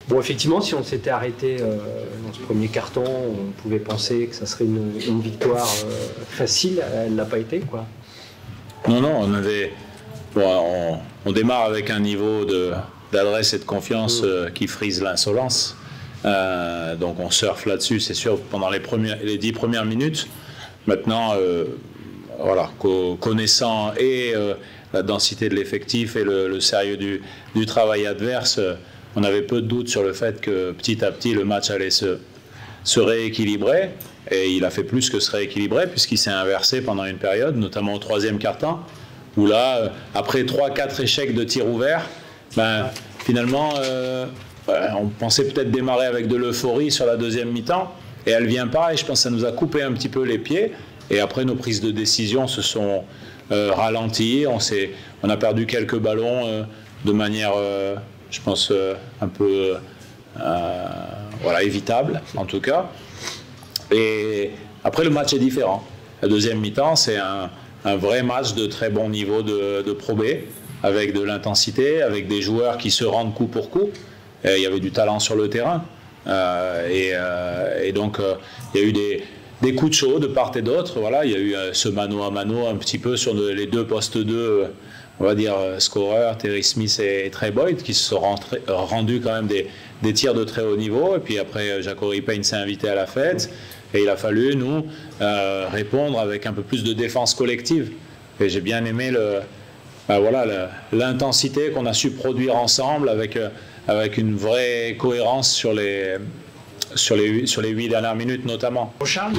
Bon, effectivement, si on s'était arrêté dans ce premier carton, on pouvait penser que ça serait une victoire facile. Elle n'a pas été, quoi. Non, non, on démarre avec un niveau d'adresse et de confiance qui frise l'insolence. Donc on surfe là-dessus, c'est sûr, pendant les 10 premières minutes. Maintenant, voilà, connaissant et la densité de l'effectif et le sérieux du travail adverse, on avait peu de doute sur le fait que petit à petit le match allait se rééquilibrer. Et il a fait plus que se rééquilibrer puisqu'il s'est inversé pendant une période, notamment au troisième quart-temps, où là, après 3-4 échecs de tirs ouverts, finalement, on pensait peut-être démarrer avec de l'euphorie sur la deuxième mi-temps, et elle ne vient pas, et je pense que ça nous a coupé un petit peu les pieds, et après nos prises de décision se sont ralenties, on a perdu quelques ballons de manière, je pense, un peu évitable, en tout cas. Et après, le match est différent. La deuxième mi-temps, c'est un vrai match de très bon niveau de Pro B, avec de l'intensité, avec des joueurs qui se rendent coup pour coup. Et il y avait du talent sur le terrain. Et donc, il y a eu des coups de chaud de part et d'autre. Voilà, il y a eu ce mano à mano un petit peu sur les deux postes 2, on va dire, scoreurs, Terry Smith et Trey Boyd, qui se sont rendus quand même des tirs de très haut niveau. Et puis après, Jacori Payne s'est invité à la fête. Et il a fallu, nous, répondre avec un peu plus de défense collective. Et j'ai bien aimé l'intensité qu'on a su produire ensemble avec une vraie cohérence sur les 8 dernières minutes notamment. Charles,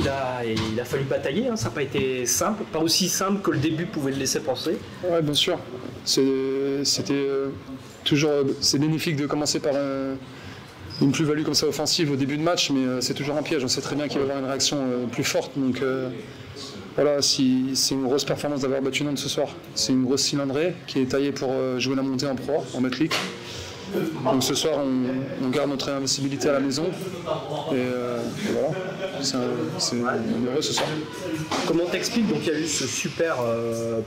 il a fallu batailler, hein. Ça n'a pas été simple, pas aussi simple que le début pouvait le laisser penser. Oui, bien sûr. C'était toujours bénéfique de commencer par une plus-value comme ça offensive au début de match, mais c'est toujours un piège. On sait très bien qu'il va y avoir une réaction plus forte. Donc voilà, c'est une grosse performance d'avoir battu Nantes ce soir. C'est une grosse cylindrée qui est taillée pour jouer la montée en Pro, en Betclic. Donc ce soir, on garde notre invincibilité à la maison. Et voilà, on est heureux ce soir. Comment t'expliques? Donc il y a eu ce super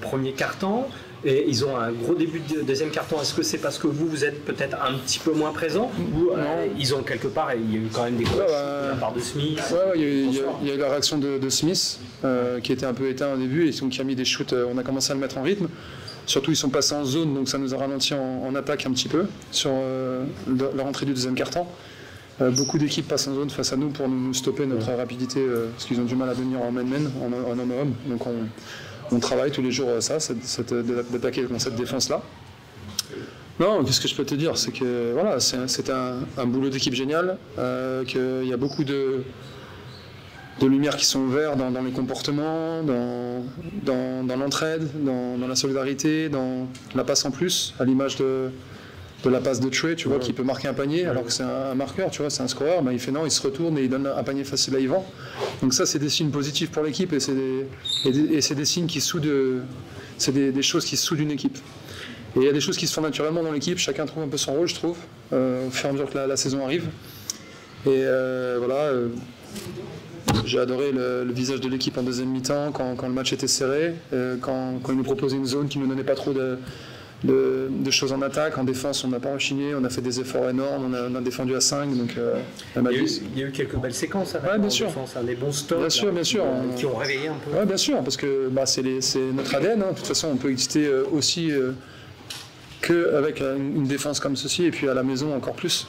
premier carton. Et ils ont un gros début de deuxième carton. Est-ce que c'est parce que vous êtes peut-être un petit peu moins présent ou ils ont quelque part, il y a eu quand même des coachs de la part de Smith? Il y a eu la réaction de Smith qui était un peu éteint au début et qui a mis des shoots. On a commencé à le mettre en rythme. Surtout, ils sont passés en zone, donc ça nous a ralenti en attaque un petit peu sur la rentrée du deuxième quart-temps. Beaucoup d'équipes passent en zone face à nous pour nous stopper notre rapidité parce qu'ils ont du mal à venir en man-man, en homme-homme. Donc on travaille tous les jours d'attaquer dans cette défense-là. Non, qu'est-ce que je peux te dire? C'est que voilà, c'est un boulot d'équipe génial, qu'il y a beaucoup de lumières qui sont ouvertes dans les comportements, dans l'entraide, dans la solidarité, dans la passe en plus, à l'image de la passe de Trey, tu vois, qui peut marquer un panier, alors que c'est un marqueur, tu vois, c'est un scoreur, il fait non, il se retourne et il donne un panier facile à Yvan. Donc ça, c'est des signes positifs pour l'équipe et c'est des signes qui soudent, c'est des choses qui soudent une équipe. Et il y a des choses qui se font naturellement dans l'équipe, chacun trouve un peu son rôle, je trouve, au fur et à mesure que la saison arrive. Et voilà, j'ai adoré le visage de l'équipe en deuxième mi-temps, quand le match était serré, quand ils nous proposaient une zone qui ne nous donnait pas trop de choses en attaque. En défense, on n'a pas rechigné, on a fait des efforts énormes, on a défendu à 5. Donc, il y a eu quelques belles séquences avec bien sûr. Défense, des bons stocks bien sûr, qui ont réveillé un peu. Oui, bien sûr, parce que c'est notre ADN. De toute façon, on peut exister aussi qu'avec une défense comme ceci, et puis à la maison encore plus.